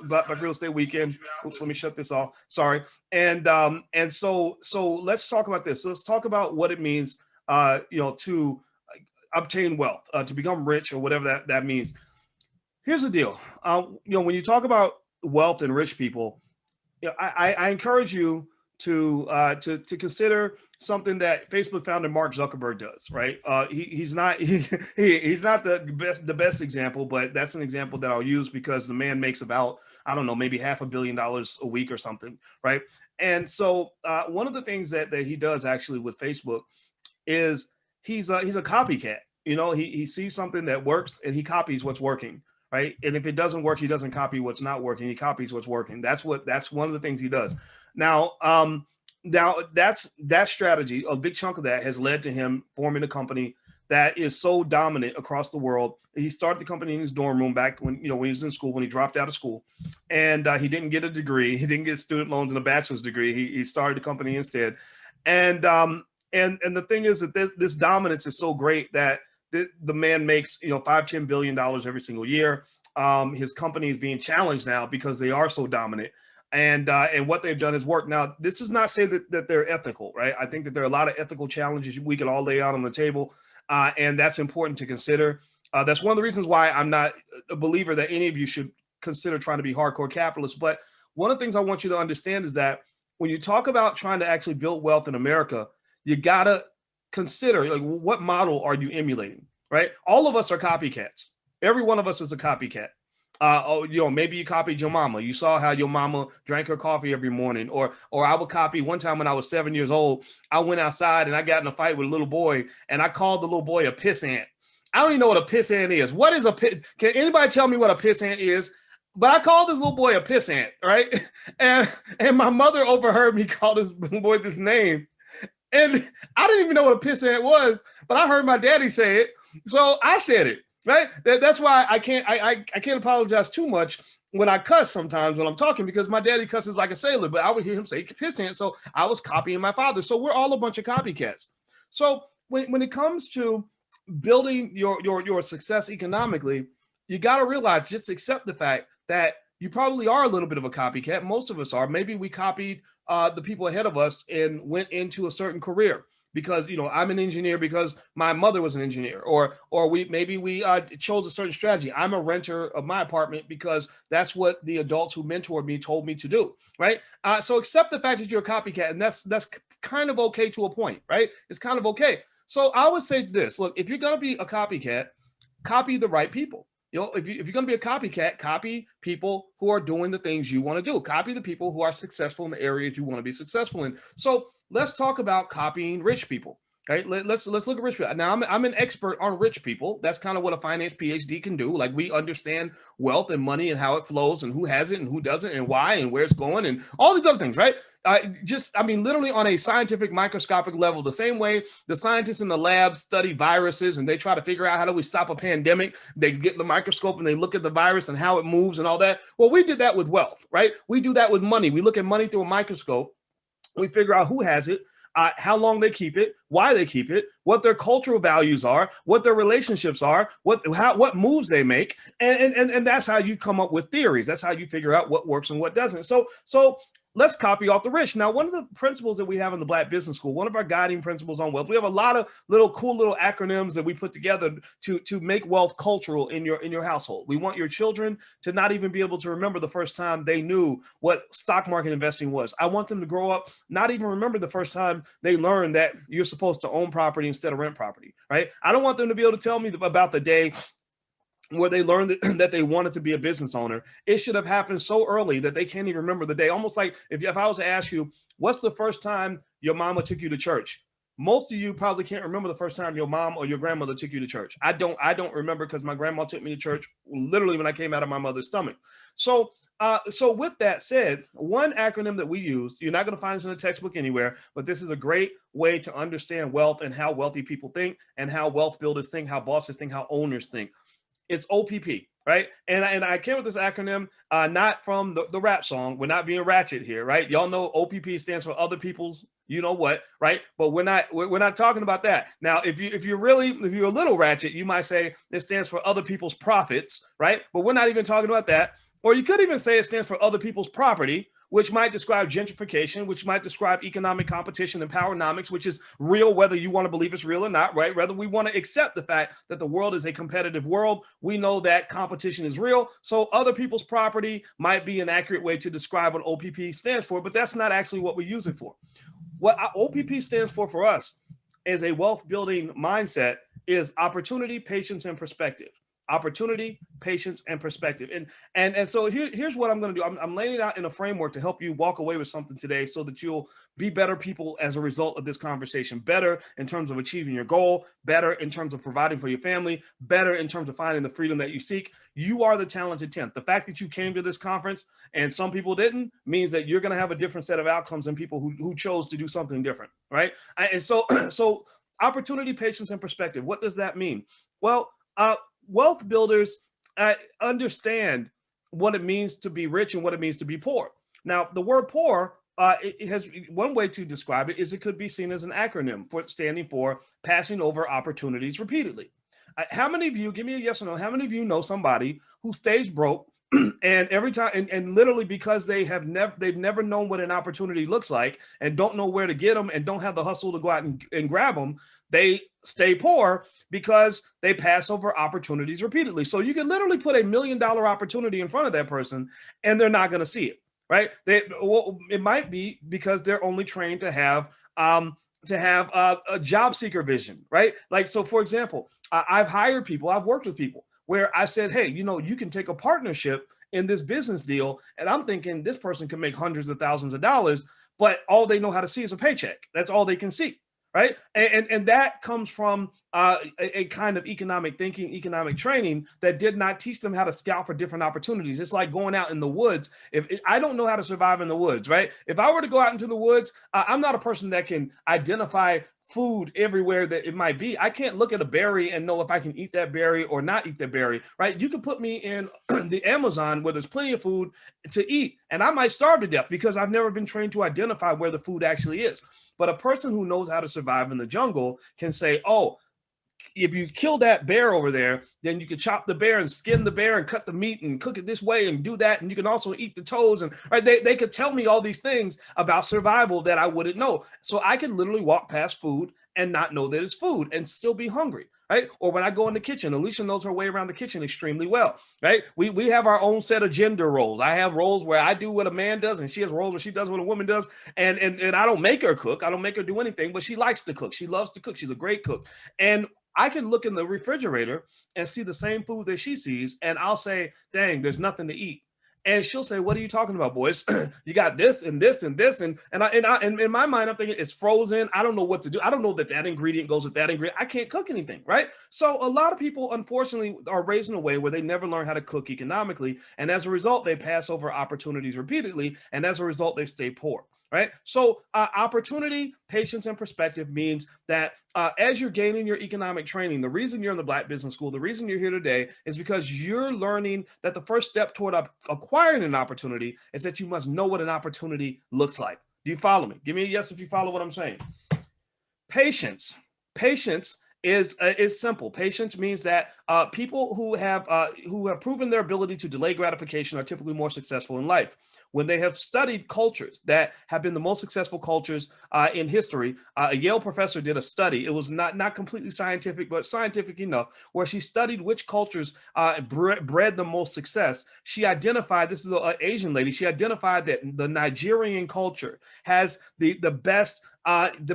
Black Real Estate Weekend. Oops, let me shut this off. Sorry. And so let's talk about this. So let's talk about what it means, to obtain wealth, to become rich, or whatever that means. Here's the deal. When you talk about wealth and rich people, I encourage you to consider something that Facebook founder Mark Zuckerberg does. Right? He's not he's not the best example, but that's an example that I'll use because the man makes about, I don't know, maybe $500 million a week or something. Right? And so one of the things that he does actually with Facebook is he's a copycat. He sees something that works and he copies what's working. Right. And if it doesn't work, he doesn't copy what's not working. He copies what's working. That's one of the things he does. Now, that strategy, a big chunk of that has led to him forming a company that is so dominant across the world. He started the company in his dorm room back when he was in school, when he dropped out of school, and he didn't get a degree. He didn't get student loans and a bachelor's degree. He started the company instead. And the thing is that this dominance is so great that the man makes $5-10 billion every single year. His company is being challenged now because they are so dominant, and what they've done is work. Now, this does not say that they're ethical, right? I think that there are a lot of ethical challenges we could all lay out on the table, and that's important to consider. That's one of the reasons why I'm not a believer that any of you should consider trying to be hardcore capitalists. But one of the things I want you to understand is that when you talk about trying to actually build wealth in America, you gotta consider, like, what model are you emulating, right? All of us are copycats. Every one of us is a copycat. Maybe you copied your mama. You saw how your mama drank her coffee every morning, or I would copy. One time when I was 7 years old, I went outside and I got in a fight with a little boy, and I called the little boy a pissant. I don't even know what a pissant is. What is a piss? Can anybody tell me what a pissant is? But I called this little boy a pissant, right? And my mother overheard me call this little boy this name. And I didn't even know what a pissant was, but I heard my daddy say it, so I said it, right? That's why I can't apologize too much when I cuss sometimes when I'm talking, because my daddy cusses like a sailor, but I would hear him say pissant, so I was copying my father. So we're all a bunch of copycats. So when it comes to building your success economically, you got to realize, just accept the fact that you probably are a little bit of a copycat. Most of us are. Maybe we copied the people ahead of us and went into a certain career because, I'm an engineer because my mother was an engineer, or we chose a certain strategy. I'm a renter of my apartment because that's what the adults who mentored me told me to do, right? So accept the fact that you're a copycat, and that's kind of okay to a point, right? It's kind of okay. So I would say this: look, if you're going to be a copycat, copy the right people. If you're going to be a copycat, copy people who are doing the things you want to do. Copy the people who are successful in the areas you want to be successful in. So let's talk about copying rich people. Right? Let's look at rich people. Now, I'm an expert on rich people. That's kind of what a finance PhD can do. Like, we understand wealth and money and how it flows and who has it and who doesn't and why and where it's going and all these other things, right? Literally on a scientific microscopic level, the same way the scientists in the lab study viruses and they try to figure out how do we stop a pandemic. They get the microscope and they look at the virus and how it moves and all that. Well, we did that with wealth, right? We do that with money. We look at money through a microscope. We figure out who has it, how long they keep it, why they keep it, what their cultural values are, what their relationships are, what moves they make, and that's how you come up with theories. That's how you figure out what works and what doesn't. So let's copy off the rich. Now, one of the principles that we have in the Black Business School, one of our guiding principles on wealth, we have a lot of cool little acronyms that we put together to make wealth cultural in your household. We want your children to not even be able to remember the first time they knew what stock market investing was. I want them to grow up not even remember the first time they learned that you're supposed to own property instead of rent property, right? I don't want them to be able to tell me about the day where they learned that they wanted to be a business owner. It should have happened so early that they can't even remember the day. Almost like if I was to ask you, what's the first time your mama took you to church? Most of you probably can't remember the first time your mom or your grandmother took you to church. I don't remember, because my grandma took me to church literally when I came out of my mother's stomach. So with that said, one acronym that we use, you're not going to find this in a textbook anywhere, but this is a great way to understand wealth and how wealthy people think and how wealth builders think, how bosses think, how owners think. It's OPP, right? And I came with this acronym not from the rap song. We're not being ratchet here, right? Y'all know OPP stands for other people's, you know what, right? But we're not talking about that. Now, if you're a little ratchet, you might say it stands for other people's profits, right? But we're not even talking about that. Or you could even say it stands for other people's property, which might describe gentrification, which might describe economic competition and powernomics, which is real, whether you want to believe it's real or not, right? Whether we want to accept the fact that the world is a competitive world, we know that competition is real. So other people's property might be an accurate way to describe what OPP stands for, but that's not actually what we use it for. What OPP stands for us as a wealth building mindset is opportunity, patience, and perspective. Opportunity, patience, and perspective. And so here's what I'm going to do. I'm laying it out in a framework to help you walk away with something today so that you'll be better people as a result of this conversation. Better in terms of achieving your goal, better in terms of providing for your family, better in terms of finding the freedom that you seek. You are the talented 10th. The fact that you came to this conference and some people didn't means that you're going to have a different set of outcomes than people who chose to do something different, right? And so opportunity, patience, and perspective. What does that mean? Well, wealth builders understand what it means to be rich and what it means to be poor. Now, the word poor, it has one way to describe it is it could be seen as an acronym for standing for passing over opportunities repeatedly. How many of you, give me a yes or no, how many of you know somebody who stays broke and every time and literally because they've never known what an opportunity looks like and don't know where to get them and don't have the hustle to go out and grab them, they stay poor because they pass over opportunities repeatedly. So you can literally put $1 million opportunity in front of that person and they're not going to see it, right? It might be because they're only trained to have a job seeker vision, right? Like, so for example, I've hired people, I've worked with people where I said, hey, you can take a partnership in this business deal. And I'm thinking this person can make hundreds of thousands of dollars, but all they know how to see is a paycheck. That's all they can see, right? And that comes from a kind of economic thinking, economic training that did not teach them how to scout for different opportunities. It's like going out in the woods. If I don't know how to survive in the woods, right? If I were to go out into the woods, I'm not a person that can identify food everywhere that it might be. I can't look at a berry and know if I can eat that berry or not eat that berry, right? You can put me in the Amazon where there's plenty of food to eat and I might starve to death because I've never been trained to identify where the food actually is. But a person who knows how to survive in the jungle can say, oh, if you kill that bear over there, then you can chop the bear and skin the bear and cut the meat and cook it this way and do that. And you can also eat the toes. And right, they could tell me all these things about survival that I wouldn't know. So I can literally walk past food and not know that it's food and still be hungry. Right. Or when I go in the kitchen, Alicia knows her way around the kitchen extremely well. Right. We have our own set of gender roles. I have roles where I do what a man does and she has roles where she does what a woman does. And I don't make her cook. I don't make her do anything, but she likes to cook. She loves to cook. She's a great cook. And I can look in the refrigerator and see the same food that she sees. And I'll say, dang, there's nothing to eat. And she'll say, what are you talking about, Boyce? You got this and this and this. And in my mind, I'm thinking it's frozen. I don't know what to do. I don't know that ingredient goes with that ingredient. I can't cook anything, right? So a lot of people, unfortunately, are raised in a way where they never learn how to cook economically. And as a result, they pass over opportunities repeatedly. And as a result, they stay poor. Right. So opportunity, patience, and perspective means that as you're gaining your economic training, the reason you're in the Black Business School, the reason you're here today is because you're learning that the first step toward acquiring an opportunity is that you must know what an opportunity looks like. Do you follow me? Give me a yes if you follow what I'm saying. Patience is simple. Patience means that people who have proven their ability to delay gratification are typically more successful in life. When they have studied cultures that have been the most successful cultures in history, a Yale professor did a study. It was not completely scientific, but scientific enough, where she studied which cultures bred the most success. She identified, this is an Asian lady, she identified that the Nigerian culture has the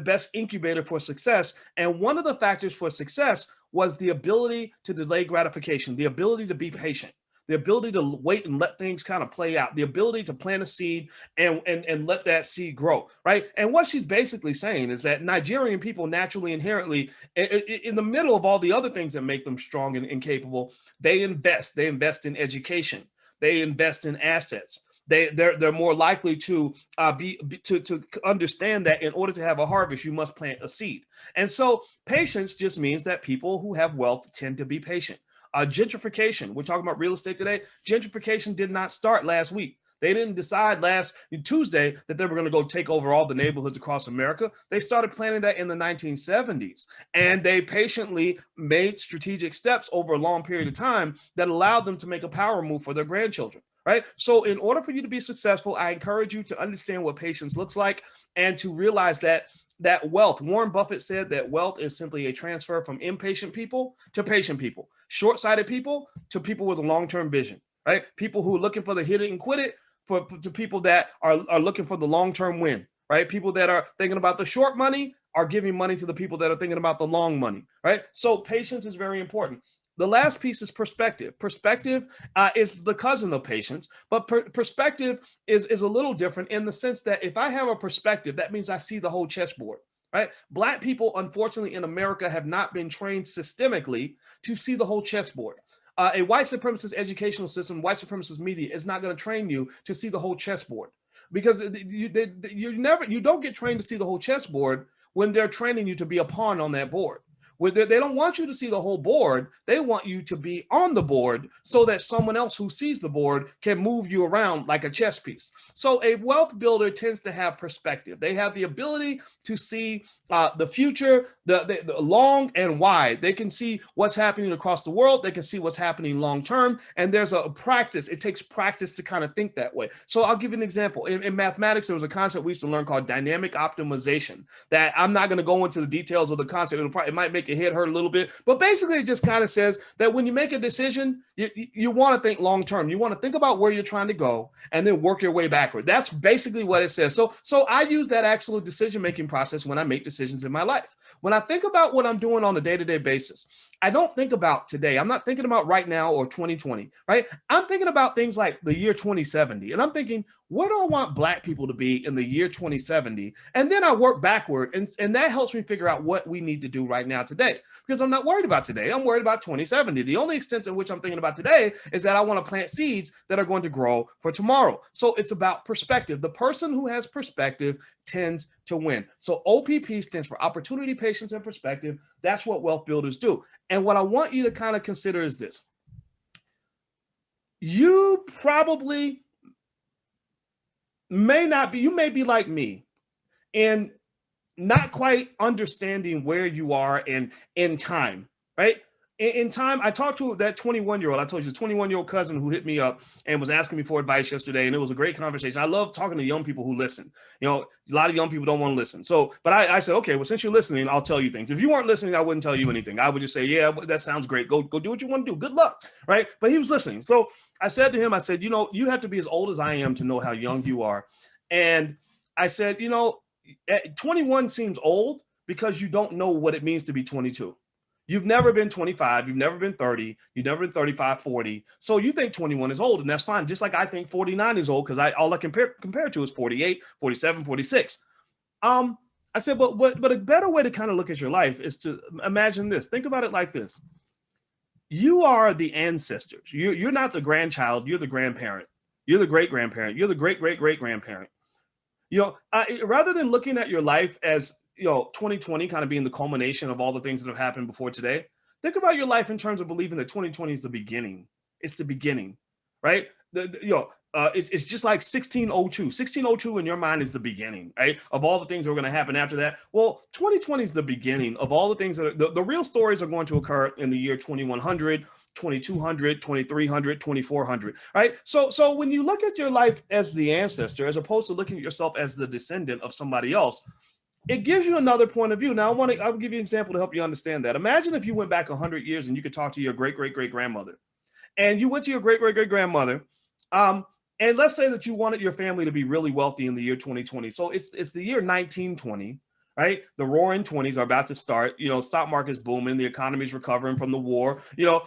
best incubator for success. And one of the factors for success was the ability to delay gratification, the ability to be patient, the ability to wait and let things kind of play out, the ability to plant a seed and let that seed grow, right? And what she's basically saying is that Nigerian people naturally, inherently, in the middle of all the other things that make them strong and capable, they invest in education, they invest in assets. They're more likely to to understand that in order to have a harvest, you must plant a seed. And so patience just means that people who have wealth tend to be patient. Gentrification, we're talking about real estate today. Gentrification did not start last week. They didn't decide last Tuesday that they were going to go take over all the neighborhoods across America. They started planning that in the 1970s. And they patiently made strategic steps over a long period of time that allowed them to make a power move for their grandchildren. right? So in order for you to be successful, I encourage you to understand what patience looks like and to realize that wealth, Warren Buffett said that wealth is simply a transfer from impatient people to patient people, short-sighted people to people with a long-term vision, right? People who are looking for the hit it and quit it to people that are looking for the long-term win, right? People that are thinking about the short money are giving money to the people that are thinking about the long money, right? So patience is very important. The last piece is perspective. Perspective is the cousin of patience, but perspective is a little different in the sense that if I have a perspective, that means I see the whole chessboard, right? Black people, unfortunately, in America have not been trained systemically to see the whole chessboard. A white supremacist educational system, white supremacist media is not going to train you to see the whole chessboard because you don't get trained to see the whole chessboard when they're training you to be a pawn on that board. They don't want you to see the whole board. They want you to be on the board so that someone else who sees the board can move you around like a chess piece. So a wealth builder tends to have perspective. They have the ability to see the future, the long and wide. They can see what's happening across the world. They can see what's happening long term. And there's a practice. It takes practice to kind of think that way. So I'll give you an example. In mathematics, there was a concept we used to learn called dynamic optimization that I'm not going to go into the details of the concept. It might make your head hurt a little bit, but basically it just kind of says that when you make a decision, you want to think long term. You want to think about where you're trying to go and then work your way backward. That's basically what it says. So I use that actual decision making process when I make decisions in my life. When I think about what I'm doing on a day-to-day basis, I don't think about today. I'm not thinking about right now or 2020, right? I'm thinking about things like the year 2070. And I'm thinking, where do I want Black people to be in the year 2070? And then I work backward. And that helps me figure out what we need to do right now today. Because I'm not worried about today. I'm worried about 2070. The only extent in which I'm thinking about today is that I want to plant seeds that are going to grow for tomorrow. So it's about perspective. The person who has perspective tends to win. So OPP stands for opportunity, patience, and perspective. That's what wealth builders do. And what I want you to kind of consider is this. You probably you may be like me and not quite understanding where you are in time, right? In time, I talked to that 21-year-old. I told you the 21-year-old cousin who hit me up and was asking me for advice yesterday, and it was a great conversation. I love talking to young people who listen. You know, a lot of young people don't want to listen. But I said, okay, well, since you're listening, I'll tell you things. If you weren't listening, I wouldn't tell you anything. I would just say, yeah, that sounds great. Go do what you want to do. Good luck, right? But he was listening. So I said to him, I said, you have to be as old as I am to know how young you are. And I said, 21 seems old because you don't know what it means to be 22. You've never been 25. You've never been 30. You've never been 35, 40. So you think 21 is old, and that's fine. Just like I think 49 is old because all I compare to is 48, 47, 46. I said, but a better way to kind of look at your life is to imagine this. Think about it like this. You are the ancestors. You're not the grandchild. You're the grandparent. You're the great-grandparent. You're the great-great-great-grandparent. Rather than looking at your life as 2020 kind of being the culmination of all the things that have happened before today, think about your life in terms of believing that 2020 is the beginning. It's the beginning, right? It's just like 1602. 1602 in your mind is the beginning, right? Of all the things that are going to happen after that. Well, 2020 is the beginning of all the things that the real stories are going to occur in the year 2100, 2200, 2300, 2400, right? So when you look at your life as the ancestor, as opposed to looking at yourself as the descendant of somebody else, it gives you another point of view. Now, I'll give you an example to help you understand that. Imagine if you went back 100 years and you could talk to your great-great-great-grandmother. And you went to your great-great-great-grandmother, and let's say that you wanted your family to be really wealthy in the year 2020. So it's the year 1920, right? The roaring 20s are about to start. Stock market's booming, the economy's recovering from the war,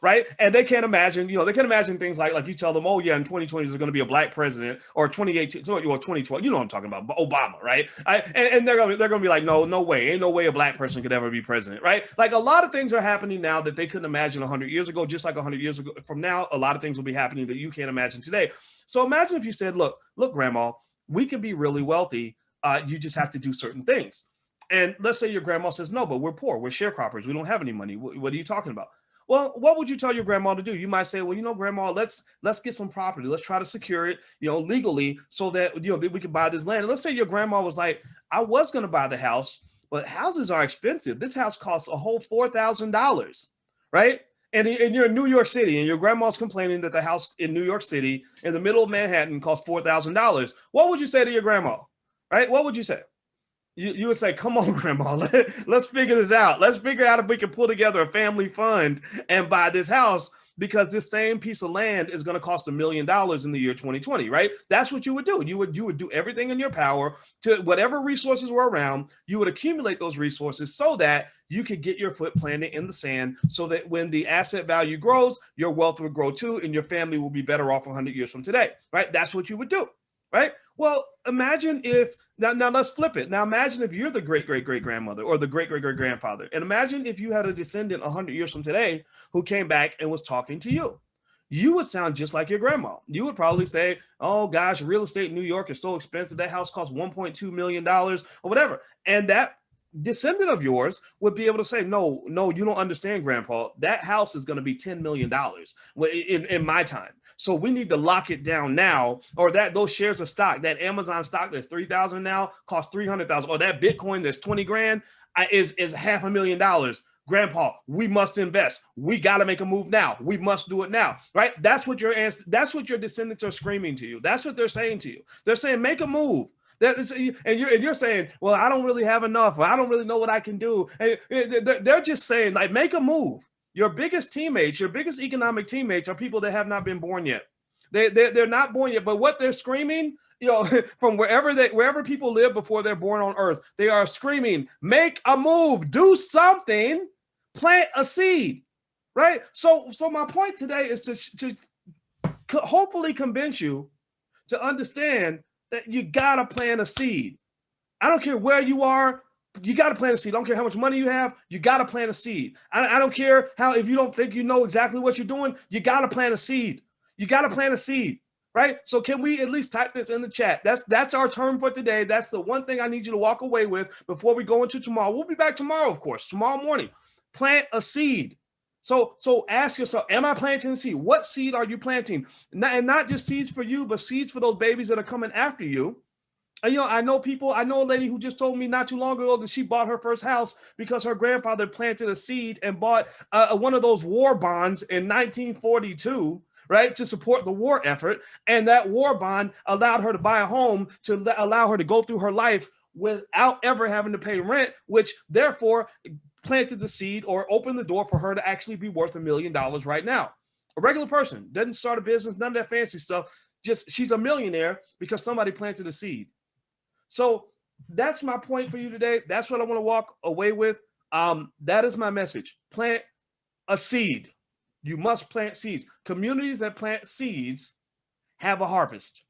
right? And they can't imagine, things like you tell them, oh yeah, in 2020 there's going to be a Black president, or 2018, or 2012, you know what I'm talking about, Obama, right? And they're gonna be like, no way, ain't no way a Black person could ever be president, right? Like a lot of things are happening now that they couldn't imagine 100 years ago, just like 100 years ago from now, a lot of things will be happening that you can't imagine today. So imagine if you said, look, Grandma, we can be really wealthy. You just have to do certain things. And let's say your grandma says, no, but we're poor. We're sharecroppers. We don't have any money. What are you talking about? Well, what would you tell your grandma to do? You might say, well, Grandma, let's get some property. Let's try to secure it, legally so that, that we can buy this land. And let's say your grandma was like, I was going to buy the house, but houses are expensive. This house costs a whole $4,000, right? and you're in New York City, and your grandma's complaining that the house in New York City in the middle of Manhattan costs $4,000, what would you say to your grandma? Right? What would you say? You would say, come on, grandma, let's figure this out. Let's figure out if we can pull together a family fund and buy this house, because this same piece of land is going to cost $1 million in the year 2020, right? That's what you would do. You would do everything in your power to whatever resources were around. You would accumulate those resources so that you could get your foot planted in the sand, so that when the asset value grows, your wealth will grow too, and your family will be better off 100 years from today, right? That's what you would do, right? Well, imagine if, now let's flip it. Now imagine if you're the great-great-great-grandmother or the great-great-great-grandfather, and imagine if you had a descendant 100 years from today who came back and was talking to you. You would sound just like your grandma. You would probably say, oh gosh, real estate in New York is so expensive. That house costs $1.2 million or whatever. And that descendant of yours would be able to say, no, you don't understand, Grandpa. That house is going to be $10 million in my time. So we need to lock it down now, or that those shares of stock, that Amazon stock that's 3,000 now costs 300,000, or that Bitcoin that's 20 grand is $500,000. Grandpa, we must invest. We got to make a move now. We must do it now, right? That's what your descendants are screaming to you. That's what they're saying to you. They're saying, make a move. And you're saying, well, I don't really have enough, or I don't really know what I can do. And they're just saying, like, make a move. Your biggest teammates, your biggest economic teammates are people that have not been born yet. They're not born yet, but what they're screaming, from wherever people live before they're born on earth, they are screaming, make a move, do something, plant a seed, right? So my point today is to hopefully convince you to understand that you got to plant a seed. I don't care where you are. You got to plant a seed. I don't care how much money you have. You got to plant a seed. I don't care if you don't think you know exactly what you're doing, you got to plant a seed. You got to plant a seed, right? So can we at least type this in the chat? That's our term for today. That's the one thing I need you to walk away with before we go into tomorrow. We'll be back tomorrow, of course, tomorrow morning. Plant a seed. So ask yourself, am I planting a seed? What seed are you planting? And not just seeds for you, but seeds for those babies that are coming after you. And, I know a lady who just told me not too long ago that she bought her first house because her grandfather planted a seed and bought one of those war bonds in 1942, right, to support the war effort. And that war bond allowed her to buy a home to allow her to go through her life without ever having to pay rent, which therefore planted the seed or opened the door for her to actually be worth $1 million right now. A regular person doesn't start a business, none of that fancy stuff. Just she's a millionaire because somebody planted a seed. So that's my point for you today. That's what I want to walk away with. That is my message. Plant a seed. You must plant seeds. Communities that plant seeds have a harvest.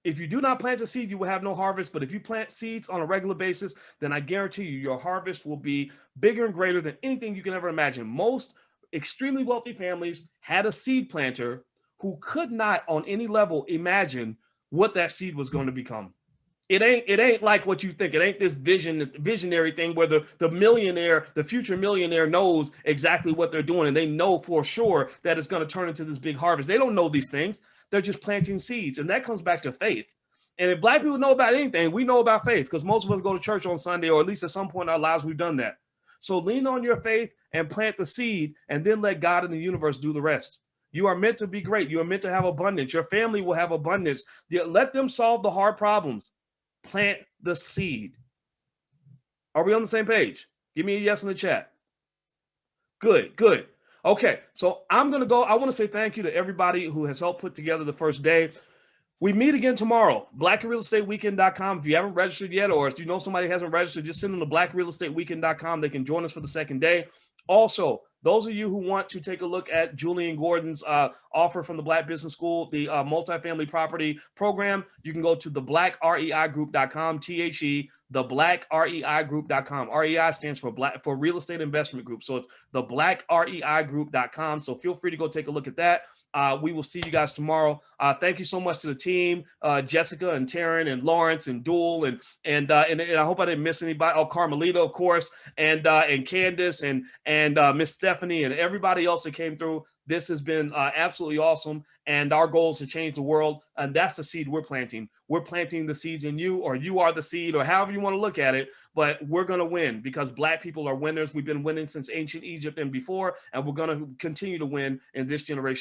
If you do not plant a seed, you will have no harvest. But if you plant seeds on a regular basis, then I guarantee you your harvest will be bigger and greater than anything you can ever imagine. Most extremely wealthy families had a seed planter who could not on any level imagine what that seed was going to become. It ain't like what you think. It ain't this visionary thing where the future millionaire knows exactly what they're doing and they know for sure that it's going to turn into this big harvest. They don't know these things. They're just planting seeds. And that comes back to faith. And if Black people know about anything, we know about faith because most of us go to church on Sunday, or at least at some point in our lives, we've done that. So lean on your faith and plant the seed and then let God and the universe do the rest. You are meant to be great. You are meant to have abundance. Your family will have abundance. Let them solve the hard problems. Plant the seed. Are we on the same page? Give me a yes in the chat. Good. Okay, so I'm going to go. I want to say thank you to everybody who has helped put together the first day. We meet again tomorrow, BlackRealEstateWeekend.com. If you haven't registered yet, or if you know somebody hasn't registered, just send them to BlackRealEstateWeekend.com. They can join us for the second day. Also, those of you who want to take a look at Julian Gordon's offer from the Black Business School, the multifamily property program, you can go to theblackreigroup.com, THE, theblackreigroup.com. REI stands for Real Estate Investment Group. So it's theblackreigroup.com. So feel free to go take a look at that. We will see you guys tomorrow. Thank you so much to the team, Jessica and Taryn and Lawrence and Duel and I hope I didn't miss anybody. Oh, Carmelita, of course, and Candace and Miss Stephanie and everybody else that came through. This has been absolutely awesome. And our goal is to change the world. And that's the seed we're planting. We're planting the seeds in you, or you are the seed, or however you want to look at it. But we're going to win because Black people are winners. We've been winning since ancient Egypt and before, and we're going to continue to win in this generation